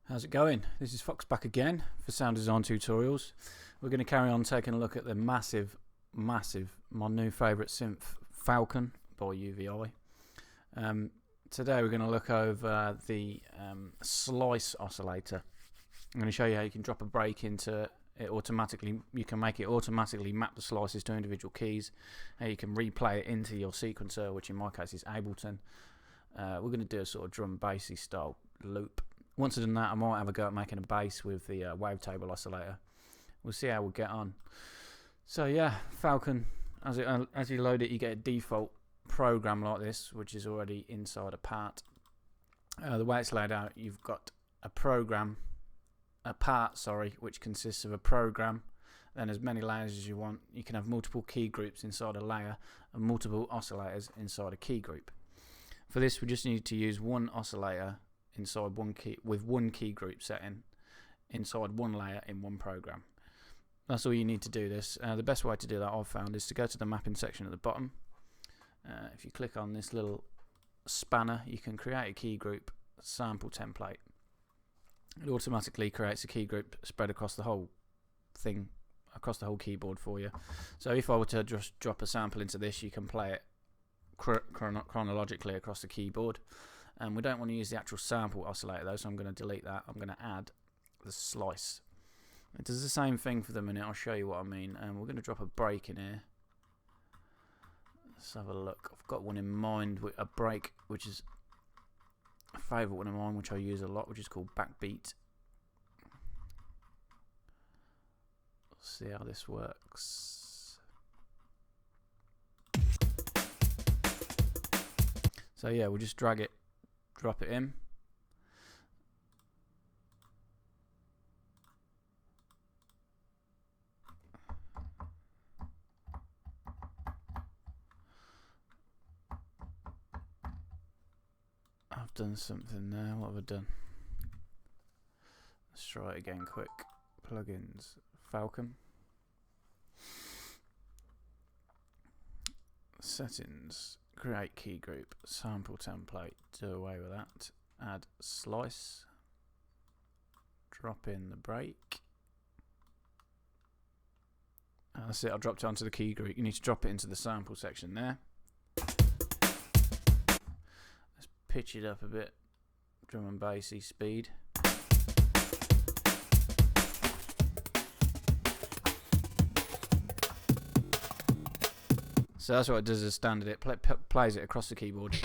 How's it going? This is Fox back again for sound design tutorials. We're going to carry on taking a look at the massive, my new favourite synth, Falcon by UVI. Today we're going to look over the slice oscillator. I'm going to show you how you can drop a break into it automatically. You can make it automatically map the slices to individual keys. How you can replay it into your sequencer, which in my case is Ableton. We're going to do a sort of drum bassy style loop. Once I've done that, I might have a go at making a bass with the wavetable oscillator. We'll see how we get on. So yeah, Falcon, as you load it, you get a default program like this, which is already inside a part. The way it's laid out, you've got a part, which consists of a program, then as many layers as you want. You can have multiple key groups inside a layer and multiple oscillators inside a key group. For this, we just need to use one oscillator inside one key with one key group setting inside one layer in one program. That's all you need to do this. The best way to do that I've found is to go to the mapping section at the bottom. If you click on this little spanner, you can create a key group sample template. It automatically creates a key group spread across the whole thing, across the whole keyboard for you. So if I were to just drop a sample into this, you can play it chronologically across the keyboard. And we don't want to use the actual sample oscillator though, so I'm going to delete that. I'm going to add the slice. It does the same thing for the minute. I'll show you what I mean. And we're going to drop a break in here. Let's have a look. I've got one in mind, with a break which is a favourite one of mine, which I use a lot, which is called Backbeat. Let's see how this works. So yeah, we'll just drag it, drop it in. I've done something there. What have I done? Let's try it again quick. Plugins, Falcon. Settings, create key group, sample template, do away with that. Add slice, drop in the break. And that's it, I dropped it onto the key group. You need to drop it into the sample section there. Let's pitch it up a bit, drum and bassy speed. So that's what it does as standard. It plays it across the keyboard.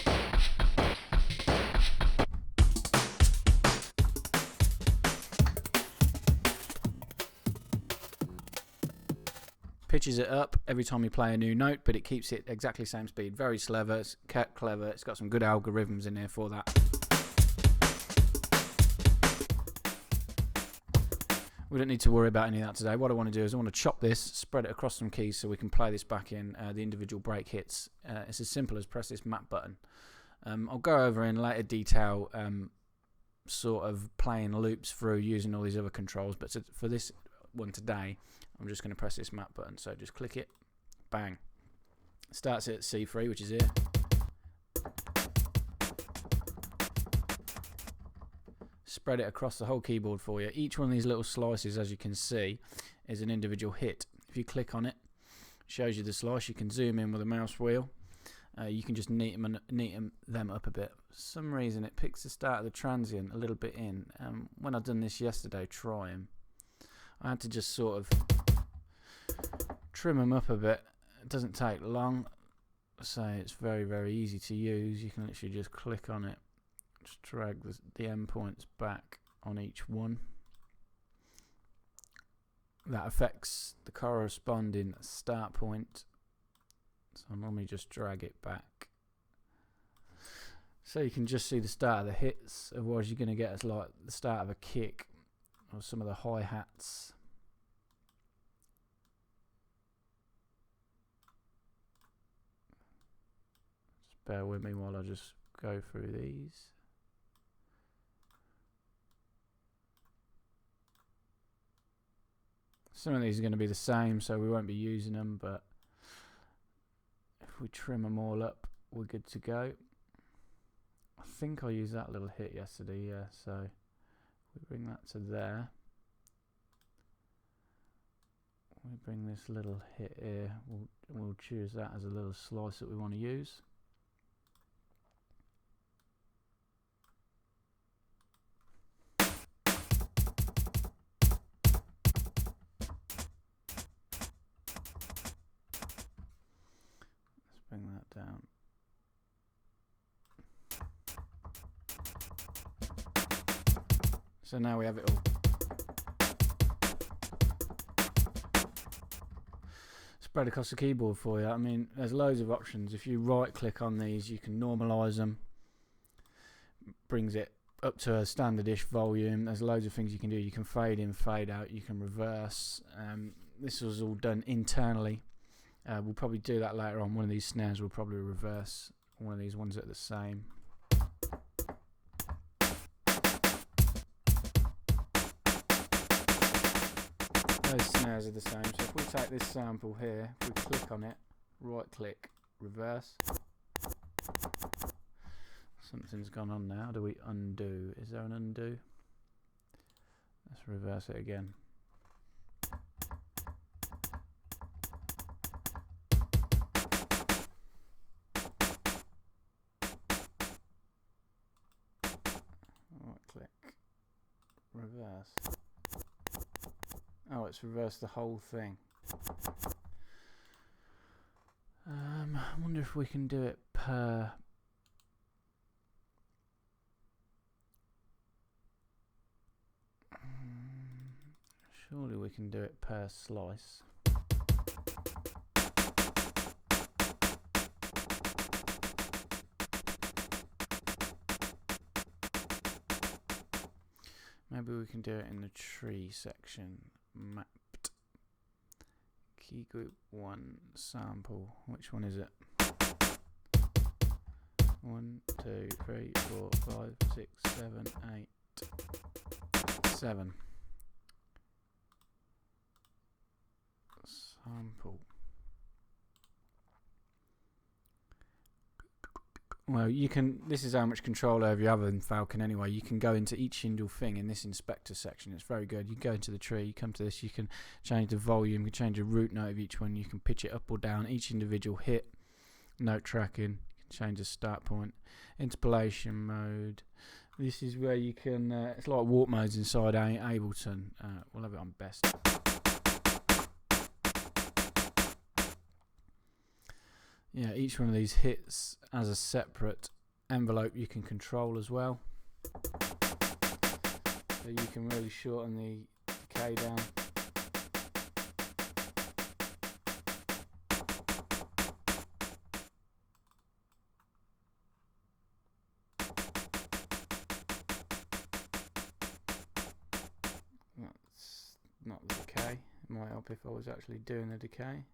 Pitches it up every time you play a new note, but it keeps it exactly the same speed. Very clever. It's clever. It's got some good algorithms in there for that. We don't need to worry about any of that today. What I want to do is I want to chop this, spread it across some keys so we can play this back in the individual break hits. It's as simple as press this map button. I'll go over in later detail sort of playing loops through using all these other controls, but for this one today, I'm just going to press this map button. So just click it, bang. Starts at C3, which is here. Spread it across the whole keyboard for you. Each one of these little slices, as you can see, is an individual hit. If you click on it, it shows you the slice. You can zoom in with a mouse wheel. You can just neaten them up a bit. For some reason, it picks the start of the transient a little bit in. When I'd done this yesterday, trying, I had to just sort of trim them up a bit. It doesn't take long, so it's very, very easy to use. You can literally just click on it. Just drag the endpoints back on each one. That affects the corresponding start point. So I normally just drag it back. So you can just see the start of the hits. Otherwise you're going to get as like the start of a kick or some of the hi-hats. Just bear with me while I just go through these. Some of these are going to be the same, so we won't be using them, but if we trim them all up, we're good to go. I think I used that little hit yesterday, yeah, so we bring that to there. We bring this little hit here. We'll choose that as a little slice that we want to use. Let's bring that down. So now we have it all. Spread across the keyboard for you. I mean, there's loads of options. If you right click on these, you can normalize them. Brings it up to a standard-ish volume. There's loads of things you can do. You can fade in, fade out. You can reverse. This was all done internally. We'll probably do that later on. One of these snares will probably reverse. One of these ones that are the same. Those snares are the same. So if we take this sample here, if we click on it, right click, reverse. Something's gone on now. How do we undo? Is there an undo? Let's reverse it again. Right click, reverse. Oh, it's reversed the whole thing. I wonder if we can do it per... surely we can do it per slice. Maybe we can do it in the tree section. Mapped. Key group 1 sample. Which one is it? 1, 2, 3, 4, 5, 6, 7, 8, 7. Sample. Well, you can. This is how much control over you have in Falcon anyway. You can go into each individual thing in this inspector section. It's very good. You can go into the tree, you come to this, you can change the volume, you can change the root note of each one, you can pitch it up or down, each individual hit, note tracking, you can change the start point, interpolation mode. This is where you can, it's like warp modes inside Ableton. We'll have it on best. Yeah, each one of these hits as a separate envelope you can control as well. So you can really shorten the decay down. That's not the decay. It might help if I was actually doing the decay.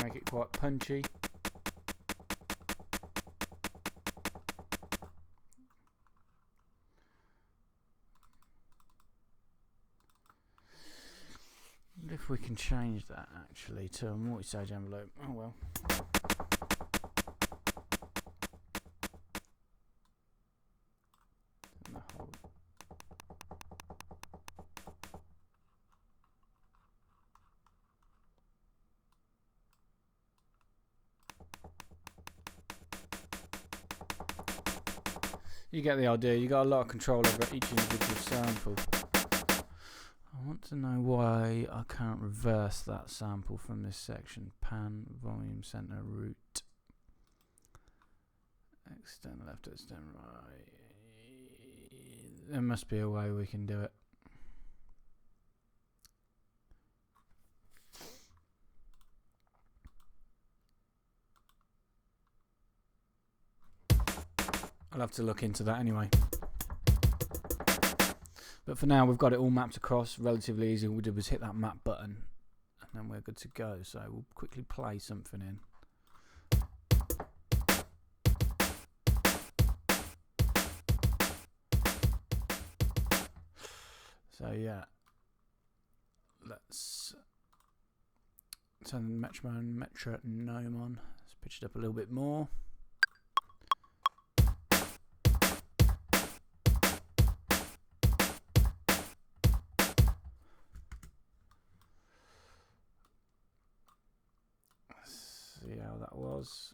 Make it quite punchy. And if we can change that actually to a multi-stage envelope, oh well. You get the idea. You got a lot of control over each individual sample. I want to know why I can't reverse that sample from this section. Pan, volume, center, root. Extend left, extend right. There must be a way we can do it. I'll have to look into that anyway. But for now, we've got it all mapped across. Relatively easy. All we did was hit that map button, and then we're good to go. So we'll quickly play something in. So yeah, let's turn the metronome on. Let's pitch it up a little bit more. Let's see how that was.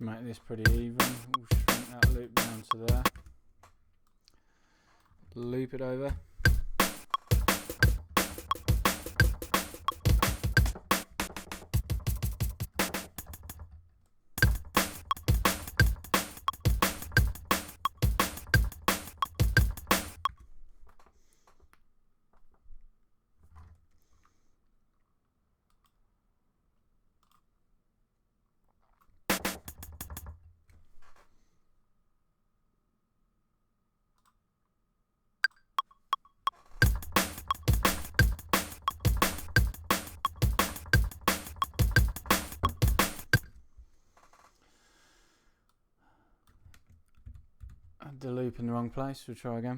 Make this pretty even. We'll shrink that loop down to there. Loop it over. The loop in the wrong place. We'll try again.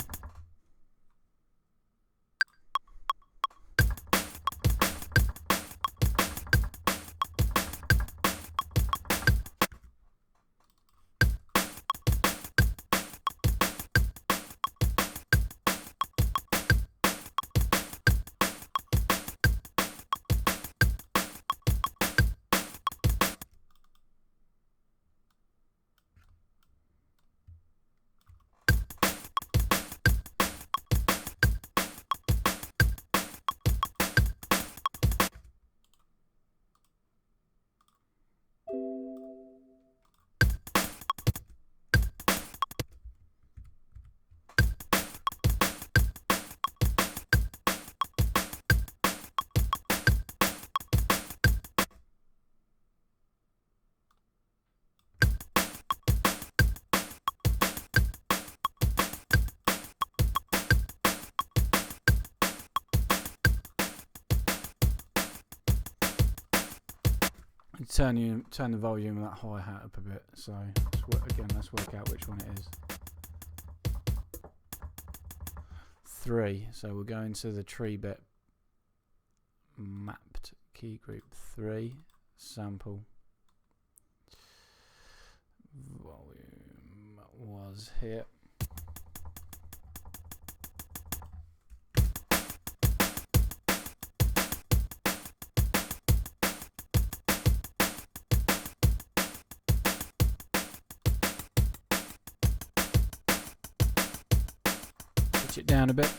Turn the volume of that hi-hat up a bit. So let's work out which one it is. 3. So we'll go into the tree bit. Mapped key group 3. Sample. Volume was here. It down a bit.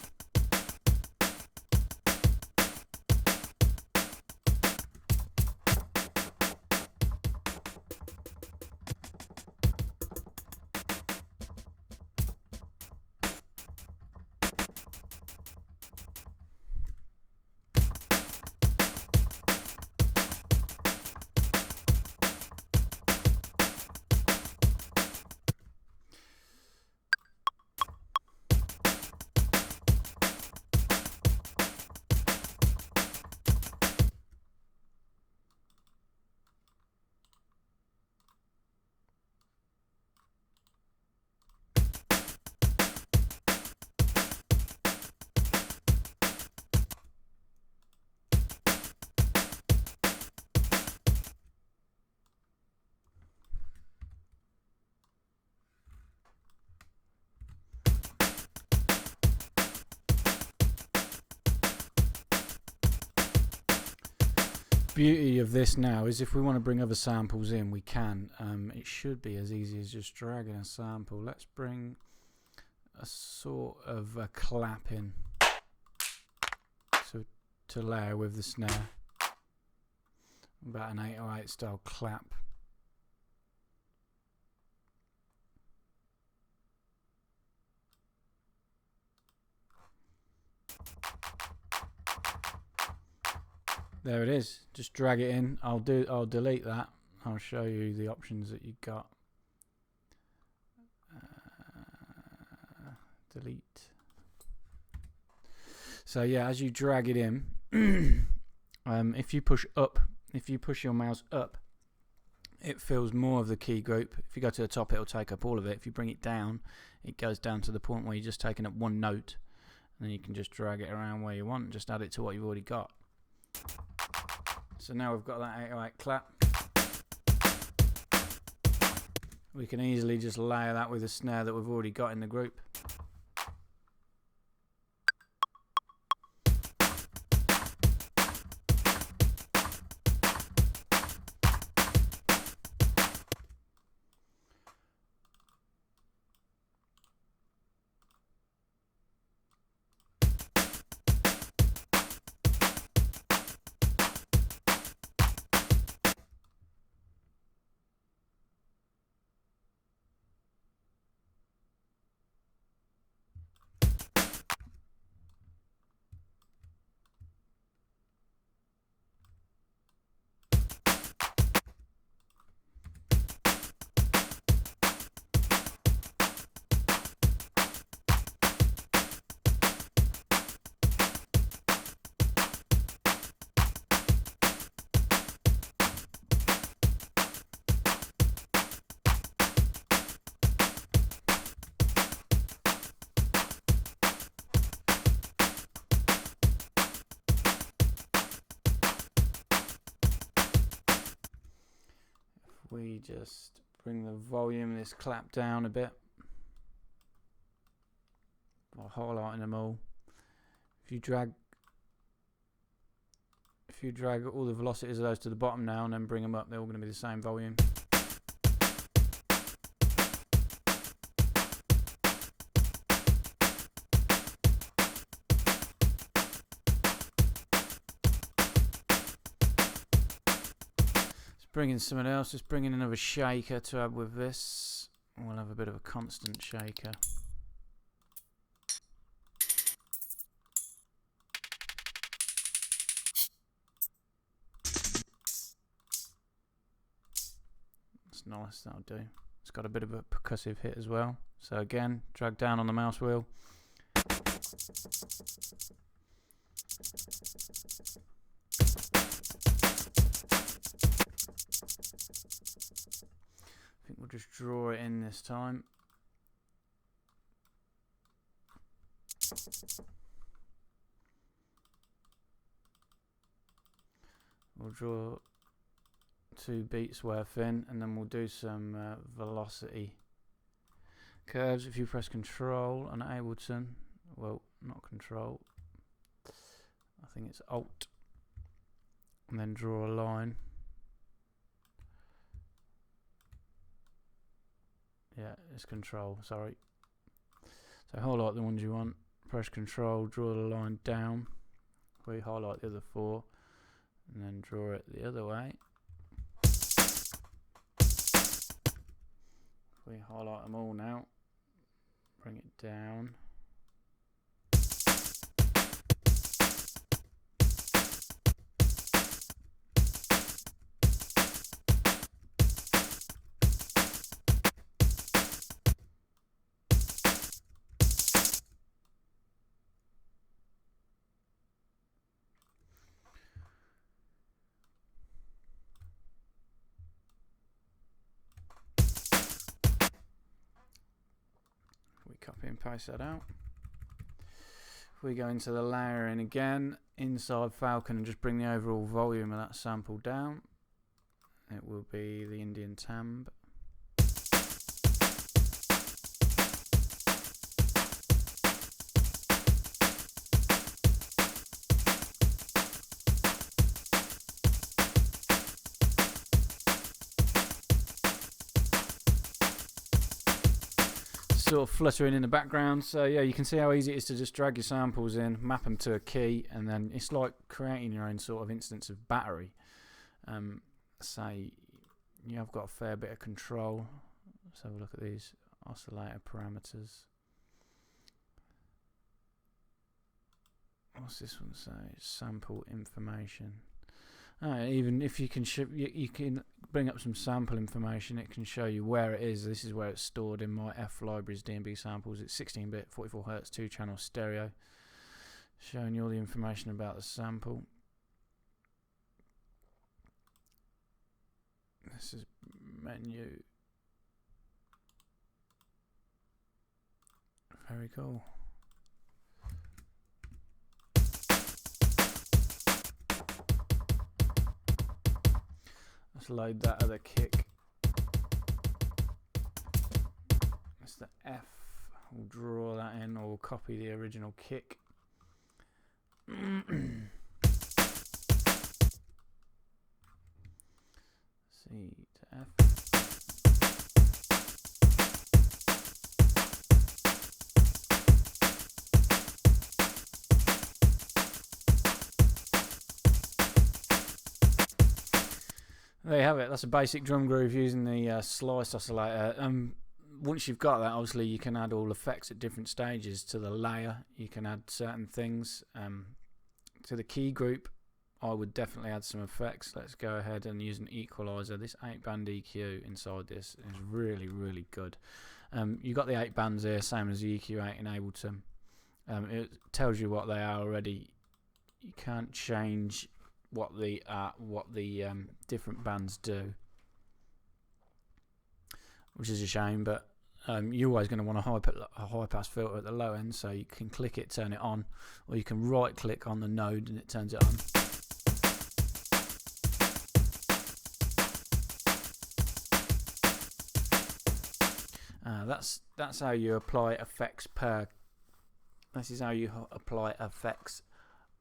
beauty of this now is if we want to bring other samples in, we can. It should be as easy as just dragging a sample. Let's bring a sort of a clap in to Lair with the snare. About an 808 style clap. There it is. Just drag it in. I'll delete that. I'll show you the options that you got. Delete. So yeah, as you drag it in, if you push your mouse up, it fills more of the key group. If you go to the top, it'll take up all of it. If you bring it down, it goes down to the point where you're just taking up one note, and then you can just drag it around where you want and just add it to what you've already got. So now we've got that 808 clap. We can easily just layer that with a snare that we've already got in the group. We just bring the volume of this clap down a bit by highlighting them all. If you drag all the velocities of those to the bottom now and then bring them up, they're all going to be the same volume. Bring in something else, just bring in another shaker to add with this. We'll have a bit of a constant shaker. That's nice, that'll do. It's got a bit of a percussive hit as well. So again, drag down on the mouse wheel. I think we'll just draw it in this time. We'll draw 2 beats worth in, and then we'll do some velocity curves. If you press Control on Ableton, well, not Control, I think it's Alt, and then draw a line. Yeah, it's Control, sorry. So highlight the ones you want, press Control, draw the line down, we highlight the other 4, and then draw it the other way. We highlight them all now, bring it down. Copy and paste that out. If we go into the layering again, inside Falcon, and just bring the overall volume of that sample down, it will be the Indian Tamb. sort of fluttering in the background. So yeah, you can see how easy it is to just drag your samples in, map them to a key, and then it's like creating your own sort of instance of battery. Say you have got a fair bit of control. Let's have a look at these oscillator parameters. What's this one say? Sample information. Even if you can you can bring up some sample information, it can show you where it is. This is where it's stored in my F libraries DNB samples. It's 16-bit, 44 Hz, 2-channel stereo, showing you all the information about the sample. This is menu. Very cool. Let's load that other kick. That's the F. We'll draw that in, or we'll copy the original kick. C to F. There you have it. That's a basic drum groove using the slice oscillator. Once you've got that, obviously you can add all effects at different stages to the layer. You can add certain things to the key group. I would definitely add some effects. Let's go ahead and use an equalizer. This 8-band EQ inside this is really, really good. You've got the 8 bands here, same as the EQ8 in Ableton. It tells you what they are already. You can't change what the different bands do, which is a shame, but you're always going to want a high pass filter at the low end, so you can click it, turn it on, or you can right click on the node and it turns it on. That's how you apply effects per. This is how you apply effects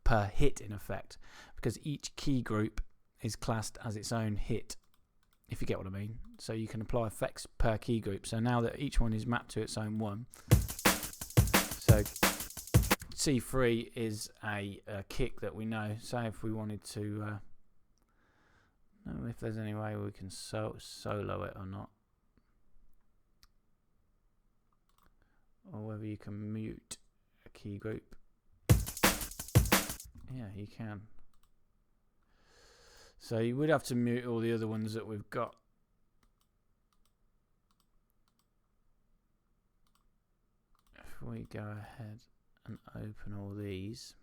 per hit, in effect, because each key group is classed as its own hit, if you get what I mean. So you can apply effects per key group. So now that each one is mapped to its own one, so C3 is a kick that we know. Say if we wanted to know if there's any way we can solo it or not, or whether you can mute a key group. Yeah, you can. So you would have to mute all the other ones that we've got. If we go ahead and open all these,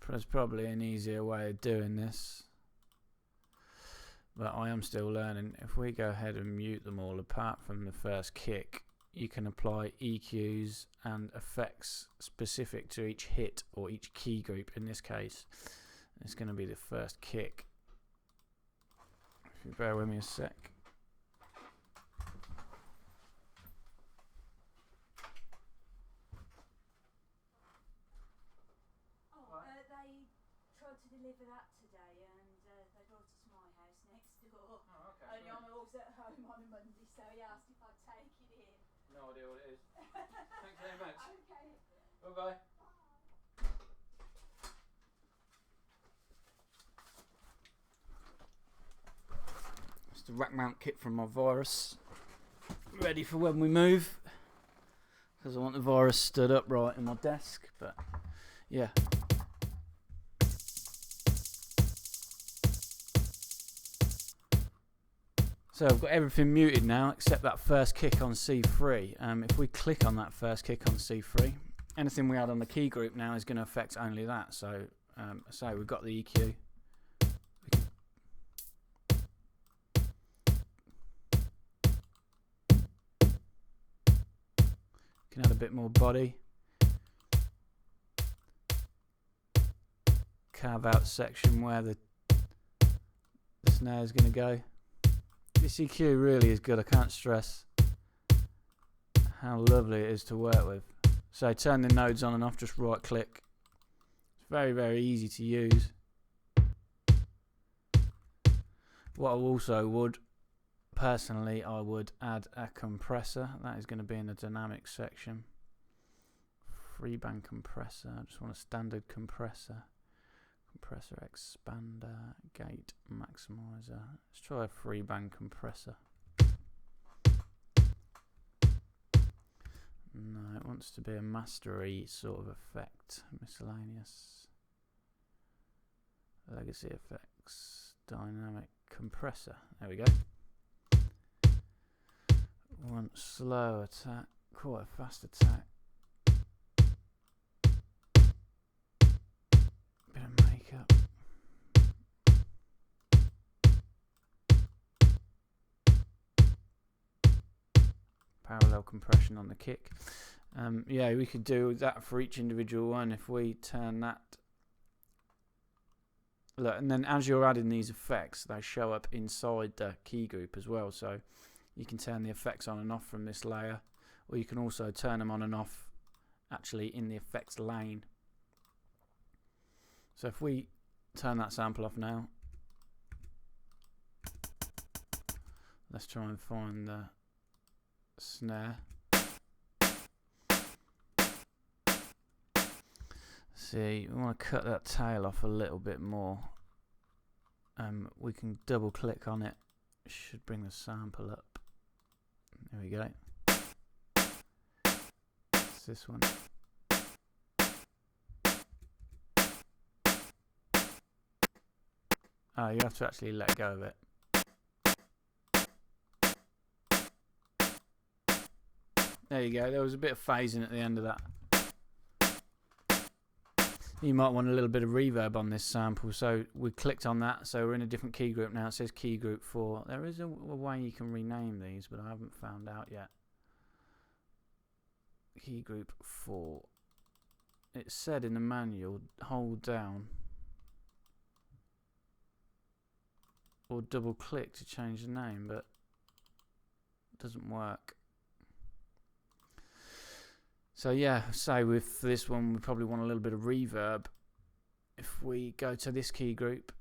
there's probably an easier way of doing this, but I am still learning. If we go ahead and mute them all apart from the first kick, you can apply EQs and effects specific to each hit or each key group. In this case, it's going to be the first kick. If you bear with me a sec. They tried to deliver that today, and they brought it to my house next door. Oh, okay. Only I was at home on a Monday, so he asked if I'd take it in. No idea what it is. Thanks very much. Okay. Bye-bye. It's the rack mount kit from my virus. Ready for when we move, because I want the virus stood upright in my desk, but yeah. So I've got everything muted now except that first kick on C3. If we click on that first kick on C3, anything we add on the key group now is going to affect only that. So we've got the EQ. We can add a bit more body. Carve out section where the snare is going to go. This EQ really is good. I can't stress how lovely it is to work with. So turn the nodes on and off, just right click. It's very, very easy to use. What I also would Personally, I would add a compressor. That is going to be in the dynamics section. Freeband compressor. I just want a standard compressor. Compressor expander, gate maximizer. Let's try a freeband compressor. No, it wants to be a mastery sort of effect. Miscellaneous. Legacy effects. Dynamic compressor. There we go. Want slow attack. Quite a fast attack. Bit of makeup. Parallel compression on the kick. Yeah, we could do that for each individual one if we turn that. Look, and then as you're adding these effects, they show up inside the key group as well. So you can turn the effects on and off from this layer, or you can also turn them on and off actually in the effects lane. So if we turn that sample off now, let's try and find the snare. See, we want to cut that tail off a little bit more. We can double click on it. Should bring the sample up. There we go. It's this one. Oh, you have to actually let go of it. There you go. There was a bit of phasing at the end of that. You might want a little bit of reverb on this sample. So we clicked on that. So we're in a different key group now. It says key group 4. There is a way you can rename these, but I haven't found out yet. Key group 4. It said in the manual, hold down or double click to change the name, but it doesn't work. So yeah, say with this one we probably want a little bit of reverb. If we go to this key group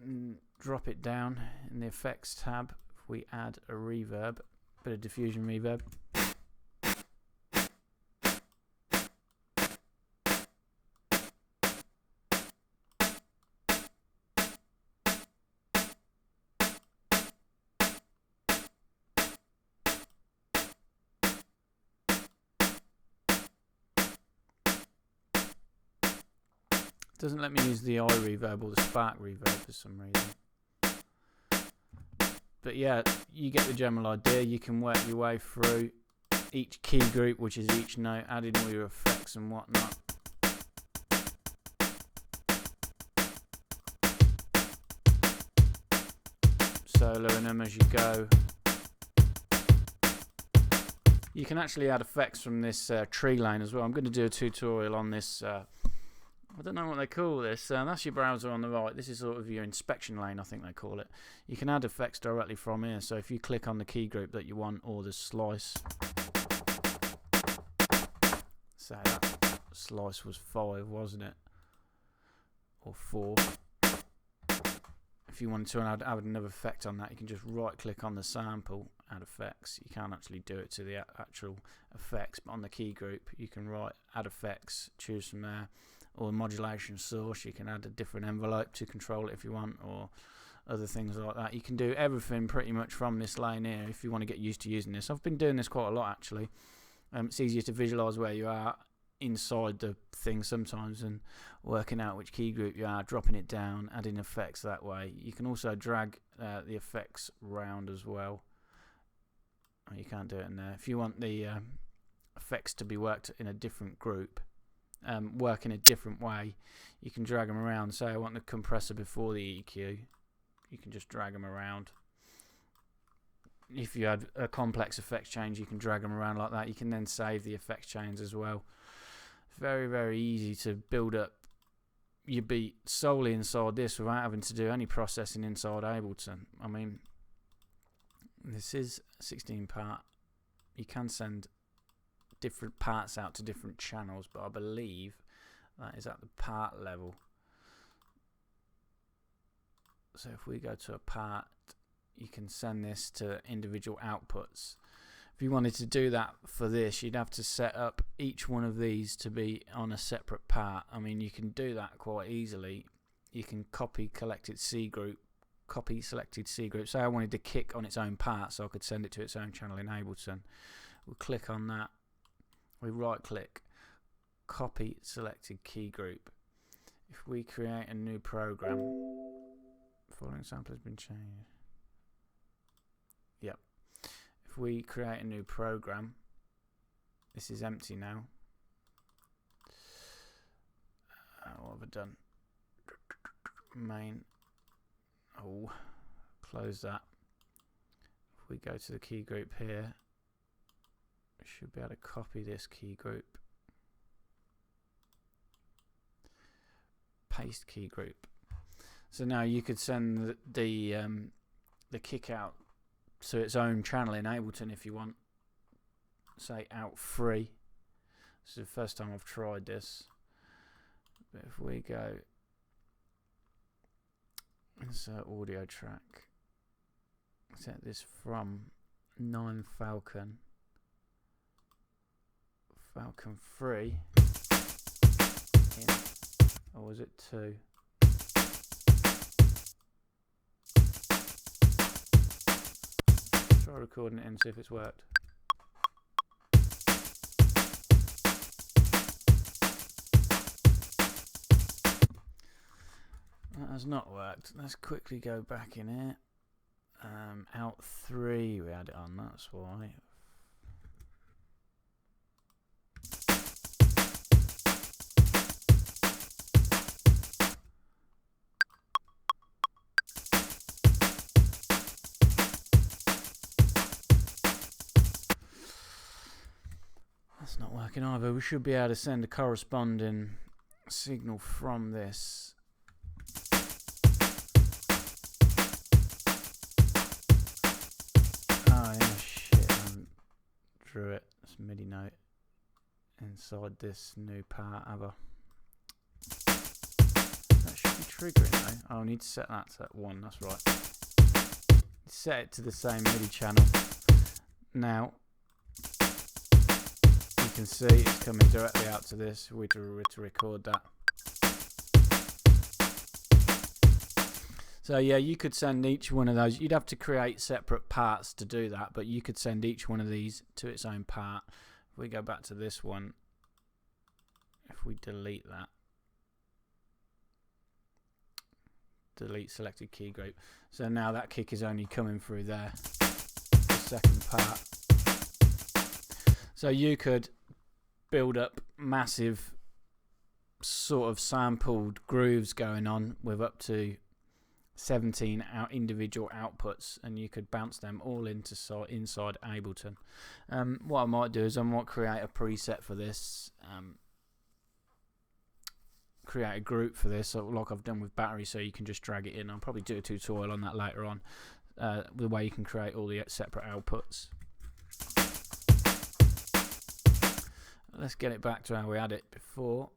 and drop it down in the effects tab, if we add a reverb, bit of diffusion reverb. Doesn't let me use the eye reverb or the spark reverb for some reason. But yeah, you get the general idea. You can work your way through each key group, which is each note, adding all your effects and whatnot. Soloing them as you go. You can actually add effects from this tree lane as well. I'm going to do a tutorial on this. I don't know what they call this. That's your browser on the right. This is sort of your inspection lane, I think they call it. You can add effects directly from here. So if you click on the key group that you want, or the slice, say that slice was 5, wasn't it? Or 4. If you wanted to add another effect on that, you can just right click on the sample, add effects. You can't actually do it to the actual effects, but on the key group you can add effects, choose from there. Or modulation source, you can add a different envelope to control it if you want, or other things like that. You can do everything pretty much from this lane here if you want to get used to using this. I've been doing this quite a lot actually. It's easier to visualize where you are inside the thing sometimes and working out which key group you are, dropping it down, adding effects that way. You can also drag the effects round as well. Oh, you can't do it in there. If you want the effects to be worked in a different group, work in a different way, you can drag them around. Say I want the compressor before the EQ, you can just drag them around. If you had a complex effects change, you can drag them around like that. You can then save the effects change as well. Very, very easy to build up your beat solely inside this without having to do any processing inside Ableton. I mean, this is a 16 part. You can send different parts out to different channels, but I believe that is at the part level. So if we go to a part, you can send this to individual outputs. If you wanted to do that for this, you'd have to set up each one of these to be on a separate part. I mean, you can do that quite easily. You can copy selected C group. Say I wanted to kick on its own part, so I could send it to its own channel in Ableton. We'll click on that. We right click, copy selected key group. If we create a new program, following sample has been changed. Yep. If we create a new program, this is empty now. What have I done? Main. Oh, close that. If we go to the key group here, we should be able to copy this key group. Paste key group. So now you could send the kick out to its own channel in Ableton if you want. Say out 3. This is the first time I've tried this. But if we go insert audio track, set this from 9 Falcon 3 in, or was it 2? Try recording it and see if it's worked. That has not worked. Let's quickly go back in here. Out 3 we had it on, that's why. That's not working either. We should be able to send a corresponding signal from this. Oh yeah, shit, I drew it. It's a MIDI note inside this new part, have I? That should be triggering though. Oh, I need to set that to 1, that's right. Set it to the same MIDI channel. Now, you can see it's coming directly out to this. We to record that. So yeah, you could send each one of those. You'd have to create separate parts to do that, but you could send each one of these to its own part. If we go back to this one, if we delete that, delete selected key group. So now that kick is only coming through there, the second part. So you could build up massive sort of sampled grooves going on with up to 17 individual outputs, and you could bounce them all inside Ableton. What I might do is I might create a preset for this, create a group for this, like I've done with battery, so you can just drag it in. I'll probably do a tutorial on that later on, the way you can create all the separate outputs. Let's get it back to how we had it before.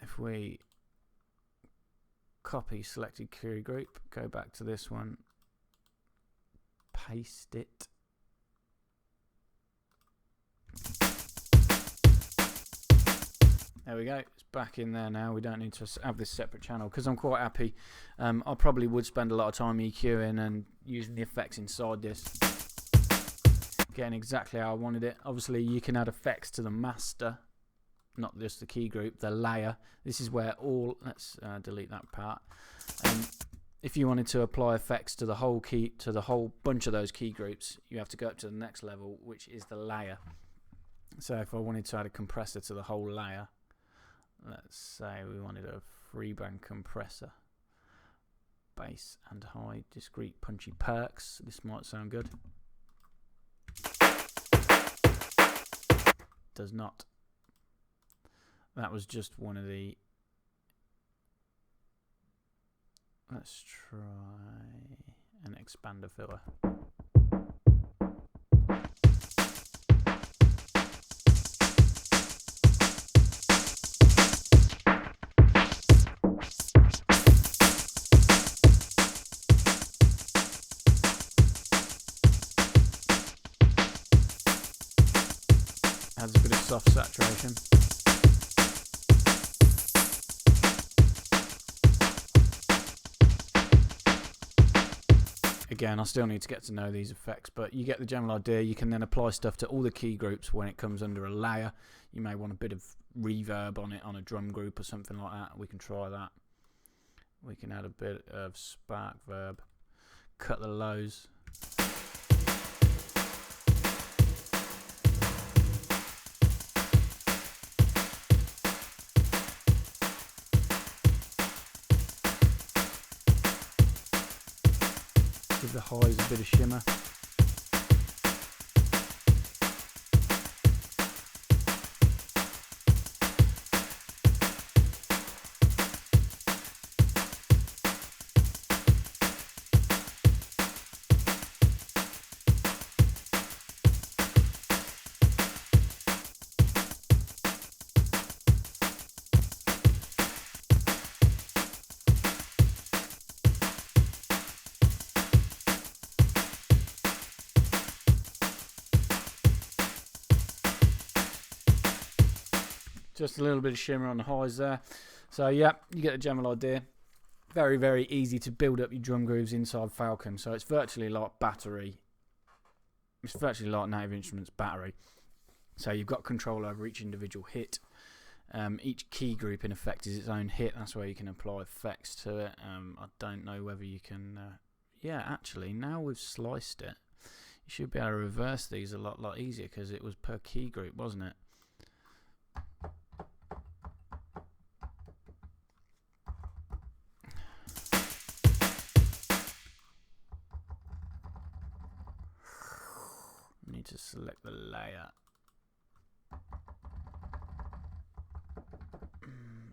If we copy selected key group, go back to this one, paste it. There we go, it's back in there now. We don't need to have this separate channel because I'm quite happy. I probably would spend a lot of time EQing and using the effects inside this, getting exactly how I wanted it. Obviously you can add effects to the master, not just the key group, the layer. This is where all, let's delete that part. If you wanted to apply effects to the whole key, to the whole bunch of those key groups, you have to go up to the next level, which is the layer. So if I wanted to add a compressor to the whole layer, let's say we wanted a 3-band compressor, bass and high, discrete punchy perks. This might sound good. Does not. That was just one of the. Let's try an expander filler. soft saturation. Again, I still need to get to know these effects, but you get the general idea. You can then apply stuff to all the key groups when it comes under a layer. You may want a bit of reverb on it on a drum group or something like that. We can try that. We can add a bit of spark verb, cut the lows. Give the highs a bit of shimmer. Just a little bit of shimmer on the highs there. So yeah, you get the general idea. Very, very easy to build up your drum grooves inside Falcon. So it's virtually like battery. It's virtually like Native Instruments battery. So you've got control over each individual hit. Each key group in effect is its own hit. That's where you can apply effects to it. I don't know whether you can... yeah, actually, now we've sliced it, you should be able to reverse these a lot easier because it was per key group, wasn't it? Need to select the layer.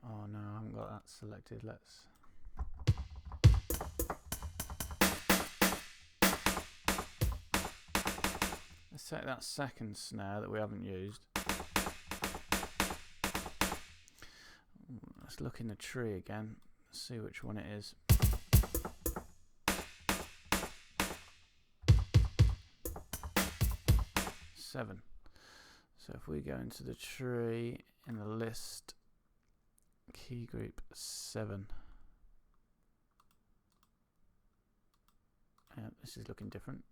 Oh no, I haven't got that selected. Let's take that second snare that we haven't used. Let's look in the tree again, see which one it is. Seven. So if we go into the tree in the list, key group 7. This is looking different.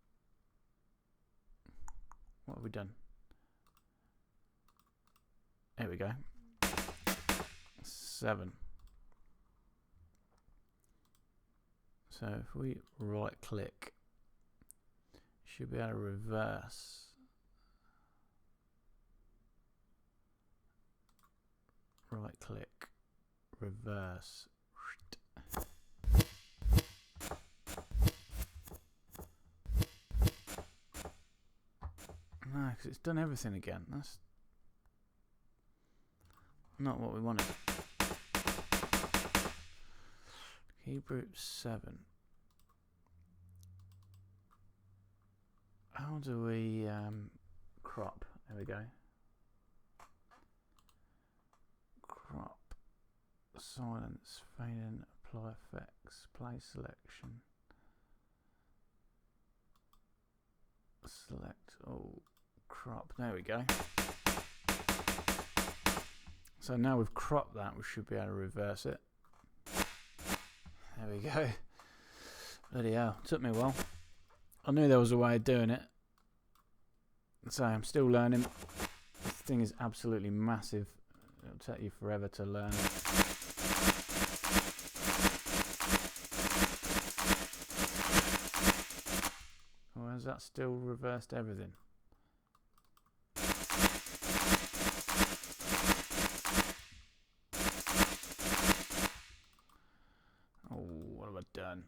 What have we done? There we go. 7. So if we right click, should be able to reverse. Right click, reverse. No, because it's done everything again. That's not what we wanted. Key group 7. How do we crop? There we go. Crop, silence, fade in, apply effects, play selection, select, crop, there we go. So now we've cropped that, we should be able to reverse it. There we go. Bloody hell, took me a while. I knew there was a way of doing it. So I'm still learning. This thing is absolutely massive. It'll take you forever to learn. Or has that still reversed everything? Oh, what have I done?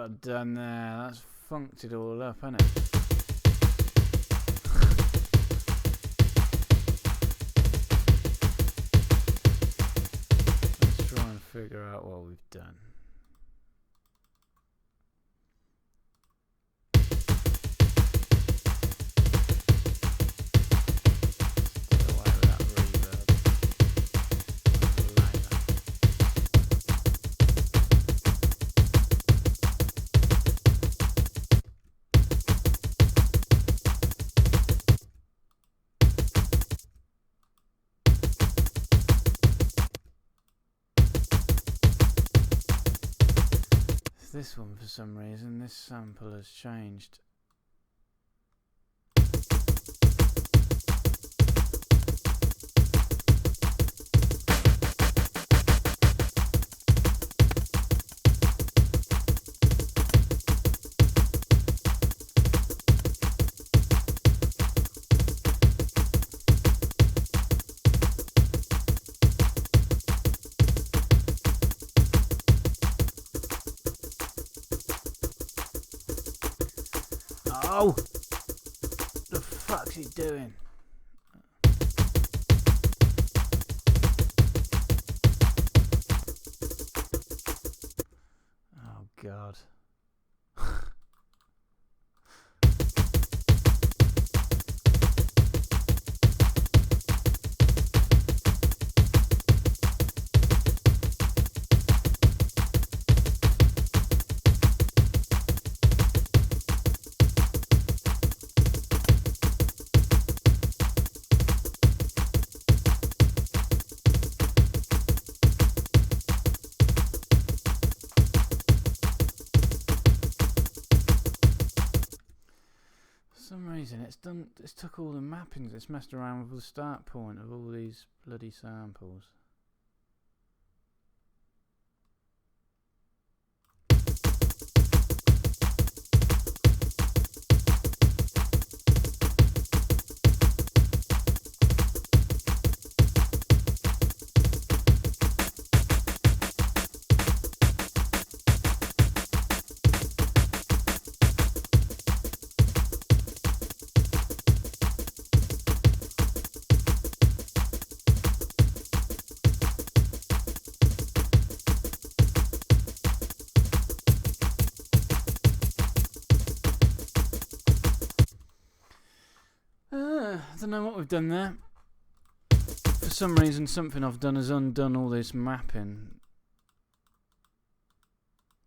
what I've done there. That's funked it all up, hasn't it? Let's try and figure out what we've done. This one, for some reason, this sample has changed. Oh! The fuck's he doing? Oh God. For some reason it's took all the mappings, it's messed around with the start point of all these bloody samples. I don't know what we've done there. For some reason, something I've done has undone all this mapping.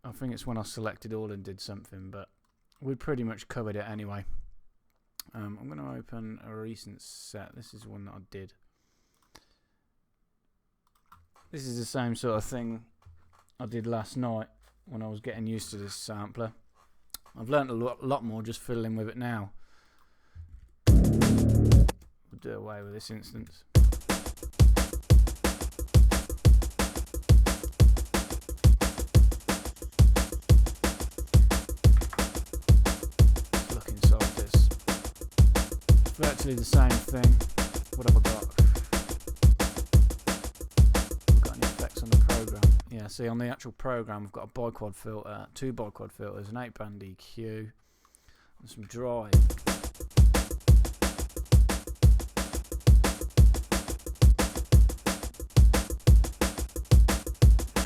I think it's when I selected all and did something, but we pretty much covered it anyway. I'm going to open a recent set. This is one that I did. This is the same sort of thing I did last night when I was getting used to this sampler. I've learnt a lot more just fiddling with it now. We'll do away with this instance. Look inside this. Virtually the same thing. What have I got? I've got any effects on the program. Yeah, see on the actual program I've got a biquad filter, 2 biquad filters, an 8-band EQ, and some drive.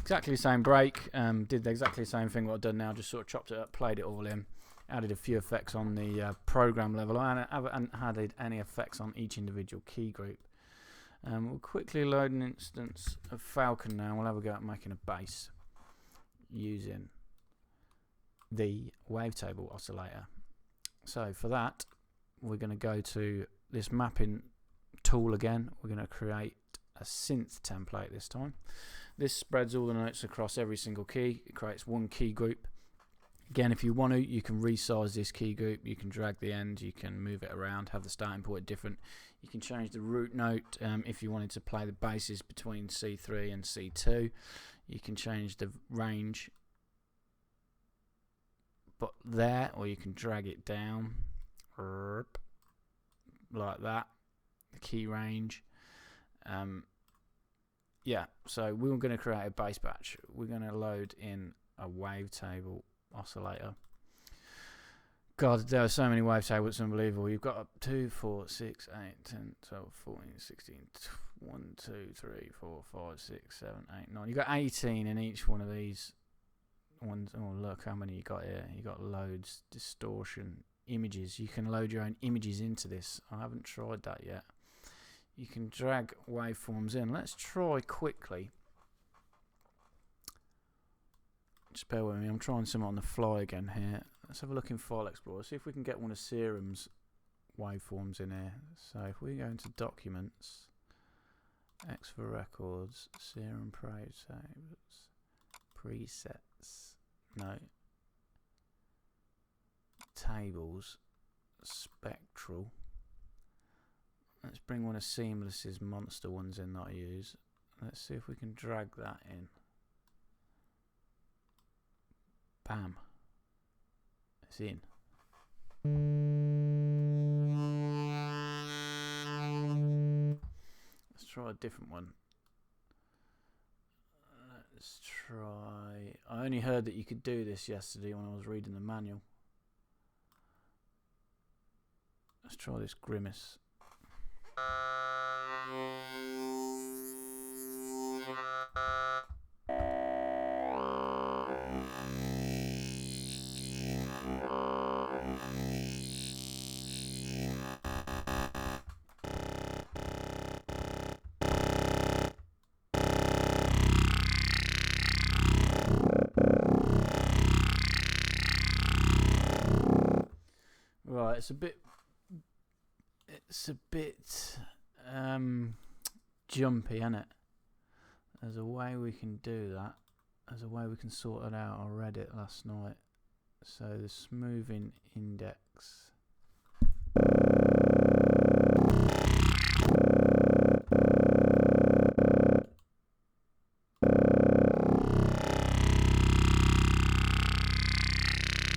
Exactly the same break, did exactly the same thing what I've done now, just sort of chopped it up, played it all in, added a few effects on the program level. I haven't added any effects on each individual key group. We'll quickly load an instance of Falcon now. We'll have a go at making a bass using the wavetable oscillator. So for that, we're going to go to this mapping tool again. We're going to create a synth template this time. This spreads all the notes across every single key. It creates one key group. Again, if you want to, you can resize this key group. You can drag the end. You can move it around, have the starting point different. You can change the root note if you wanted to play the basses between C3 and C2. You can change the range but there, or you can drag it down like that, the key range. Yeah, so we're going to create a bass batch. We're going to load in a wavetable oscillator. God, there are so many wavetables, it's unbelievable. You've got 2, 4, 6, 8, 10, 12, 14, 16, 1, 2, 3, 4, 5, 6, 7, 8, 9. You've got 18 in each one of these ones. Oh, look how many you got here. You got loads, distortion, images. You can load your own images into this. I haven't tried that yet. You can drag waveforms in. Let's try quickly. Just bear with me, I'm trying some on the fly again here. Let's have a look in File Explorer, see if we can get one of Serum's waveforms in here. So if we go into Documents, X for Records, Serum Presets, no, Tables, Spectral. Let's bring one of Seamless's monster ones in that I use. Let's see if we can drag that in. Bam. It's in. Let's try a different one. Let's try... I only heard that you could do this yesterday when I was reading the manual. Let's try this Grimace. Right, it's a bit jumpy, isn't it? There's a way we can do that. There's a way we can sort it out. I read it last night. So the smoothing index.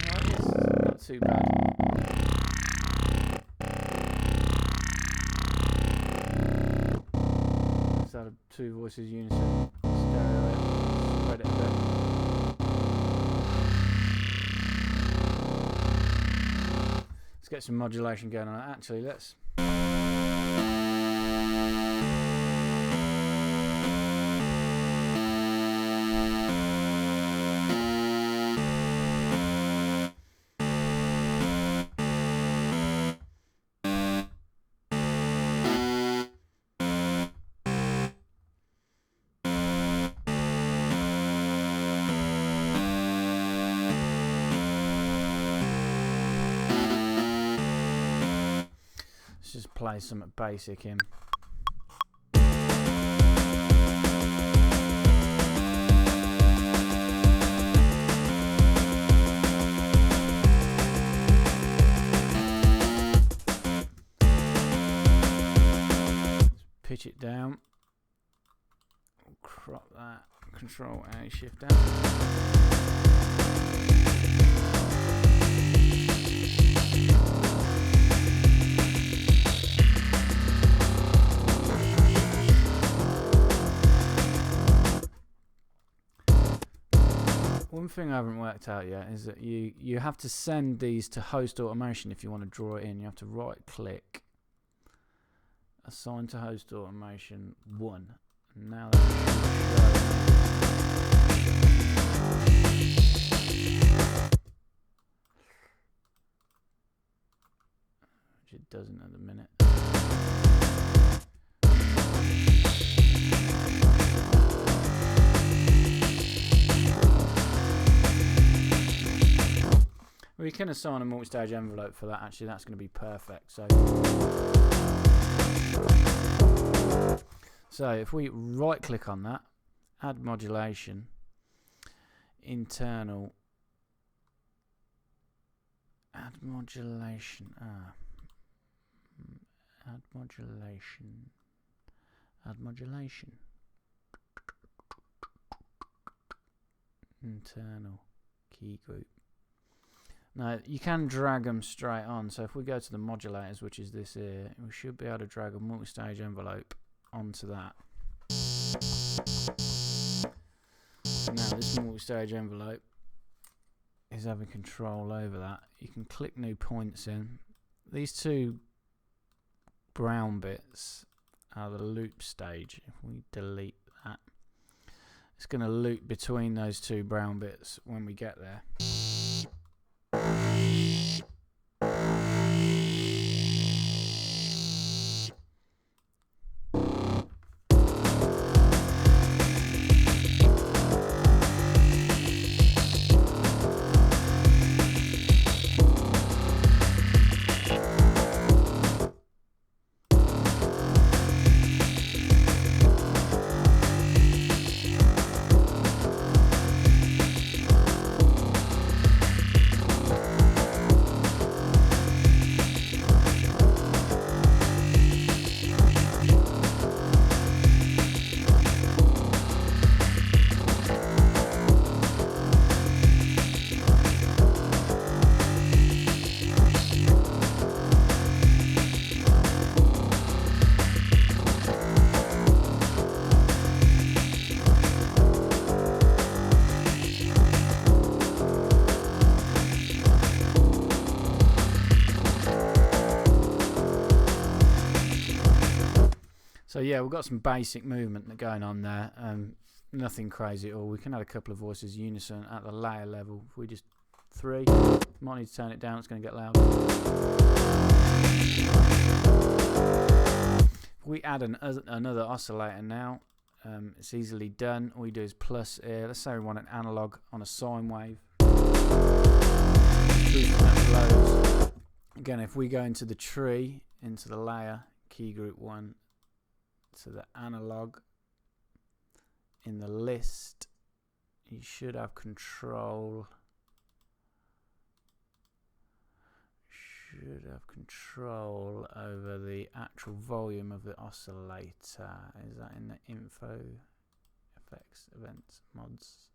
Oh, yes, not too bad. Out of two voices unison, stereo it, spread it a bit. Let's get some modulation going on it. Actually, let's just play something basic in. Pitch it down. Crop that. Control A, shift down. One thing I haven't worked out yet is that you have to send these to host automation if you want to draw it in. You have to right click, assign to host automation 1. And now that which it doesn't at the minute. We can assign a multi-stage envelope for that. Actually, that's going to be perfect. So if we right click on that, add modulation, internal, add modulation, internal key group. Now you can drag them straight on, so if we go to the modulators, which is this here, we should be able to drag a multi-stage envelope onto that. Now this multi-stage envelope is having control over that. You can click new points in. These two brown bits are the loop stage. If we delete that, it's going to loop between those two brown bits when we get there. So yeah, we've got some basic movement going on there. Nothing crazy at all. We can add a couple of voices unison at the layer level. If we just 3, might need to turn it down, it's going to get loud. If we add another oscillator now, it's easily done. All we do is plus here. Let's say we want an analog on a sine wave. Again, if we go into the tree, into the layer, key group 1, to the analog in the list, you should have control. Over the actual volume of the oscillator. Is that in the info, effects, events, mods?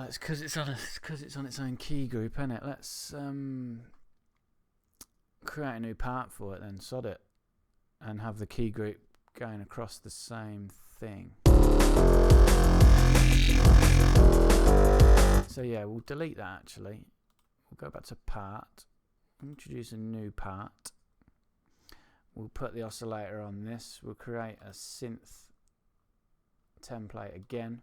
It's because it's on its own key group, isn't it? Let's create a new part for it then, sod it, and have the key group going across the same thing. So yeah, we'll delete that actually. We'll go back to part, introduce a new part. We'll put the oscillator on this. We'll create a synth template again.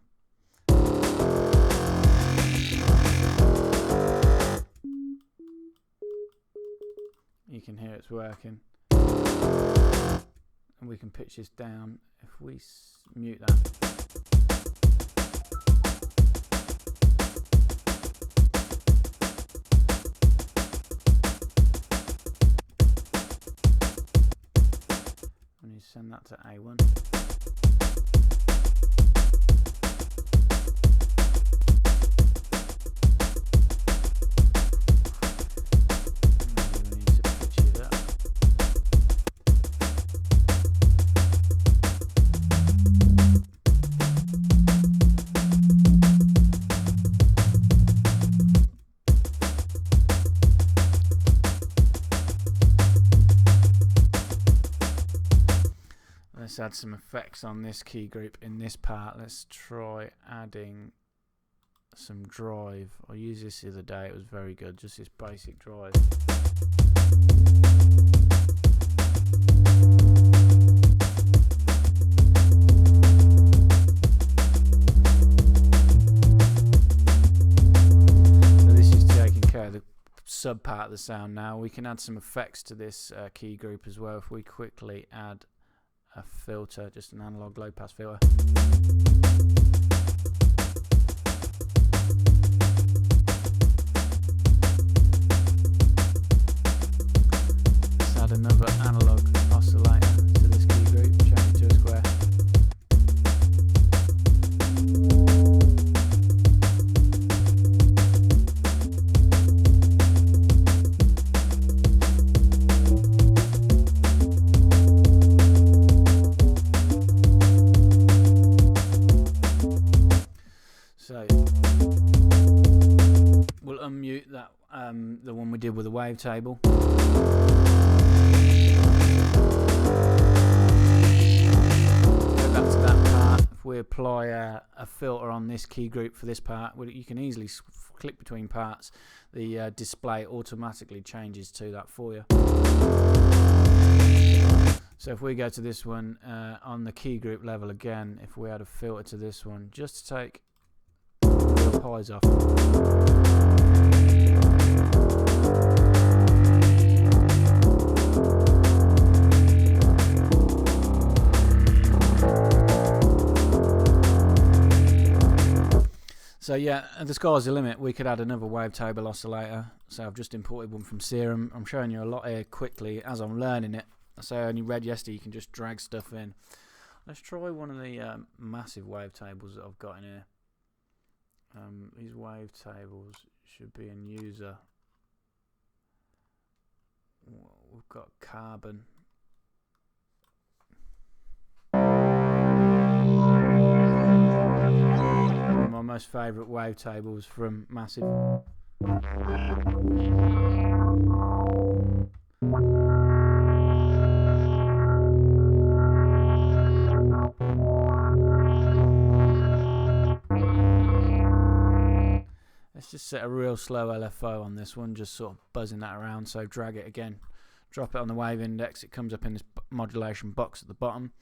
You can hear it's working, and we can pitch this down. If we mute that, when you send that to A1, let's add some effects on this key group in this part. Let's try adding some drive. I used this the other day, it was very good, just this basic drive. So this is taking care of the sub part of the sound now. We can add some effects to this key group as well if we quickly add a filter, just an analog low pass filter. Let's add another analog oscillator to this key group, change it to a square. the one we did with the wavetable. Go back to that part. If we apply a filter on this key group for this part, you can easily click between parts. The display automatically changes to that for you. So if we go to this one on the key group level again, if we add a filter to this one, just to take the highs off. So yeah, the sky's the limit. We could add another wavetable oscillator. So I've just imported one from Serum. I'm showing you a lot here quickly as I'm learning it. So I only read yesterday you can just drag stuff in. Let's try one of the massive wavetables that I've got in here. These wavetables should be in user. We've got carbon. One of my most favourite wavetables from Massive. Let's just set a real slow LFO on this one, just sort of buzzing that around. So drag it again, drop it on the wave index. It comes up in this modulation box at the bottom.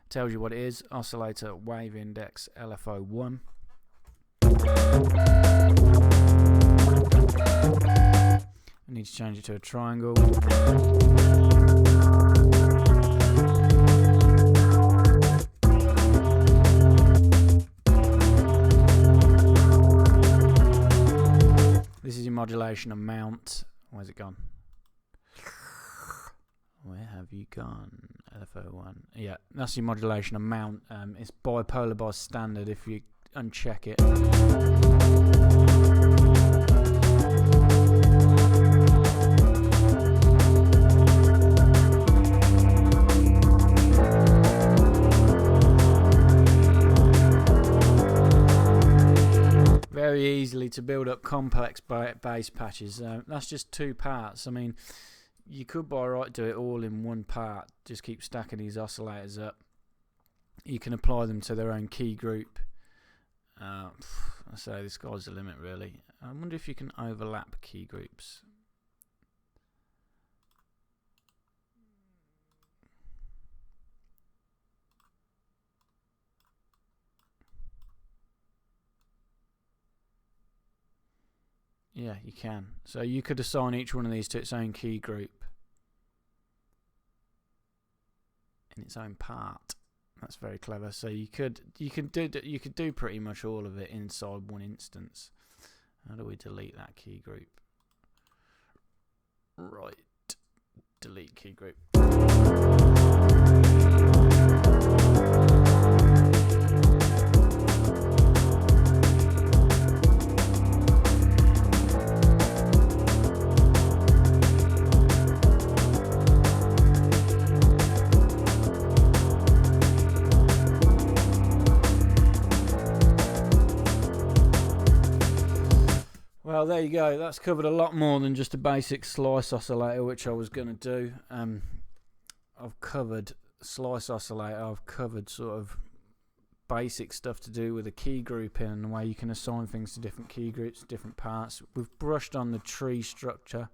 Tells you what it is. Oscillator wave index LFO 1. I need to change it to a triangle. This is your modulation amount. Where's it gone? Where have you gone? LFO1. Yeah, that's your modulation amount. It's bipolar by standard if you uncheck it. Very easily to build up complex bass patches. That's just two parts. I mean, you could by right do it all in one part. Just keep stacking these oscillators up. You can apply them to their own key group. I say the sky's the limit, really. I wonder if you can overlap key groups. Yeah, you can. So you could assign each one of these to its own key group in its own part. That's very clever. So you could do pretty much all of it inside one instance. How do we delete that key group? Right, delete key group. Well, there you go. That's covered a lot more than just a basic slice oscillator, which I was going to do. I've covered slice oscillator. I've covered sort of basic stuff to do with a key grouping and the way you can assign things to different key groups, different parts. We've brushed on the tree structure.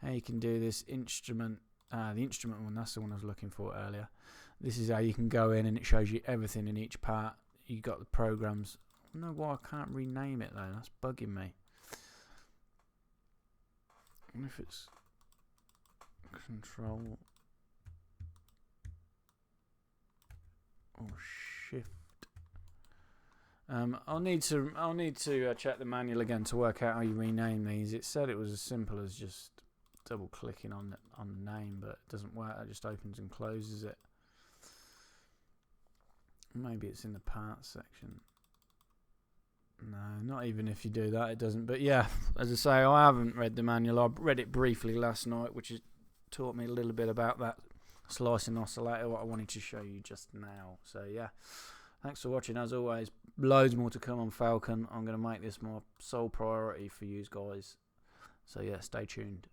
How you can do this instrument. The instrument one, that's the one I was looking for earlier. This is how you can go in and it shows you everything in each part. You got the programs. I don't know why I can't rename it though. That's bugging me. I wonder if it's control or shift. I'll need to check the manual again to work out how you rename these. It said it was as simple as just double clicking on the name, but it doesn't work. It just opens and closes it. Maybe it's in the parts section. No, not even if you do that, it doesn't. But yeah, as I say, I haven't read the manual. I read it briefly last night, which has taught me a little bit about that slicing oscillator, what I wanted to show you just now. So yeah, thanks for watching. As always, loads more to come on Falcon. I'm going to make this my sole priority for you guys. So yeah, stay tuned.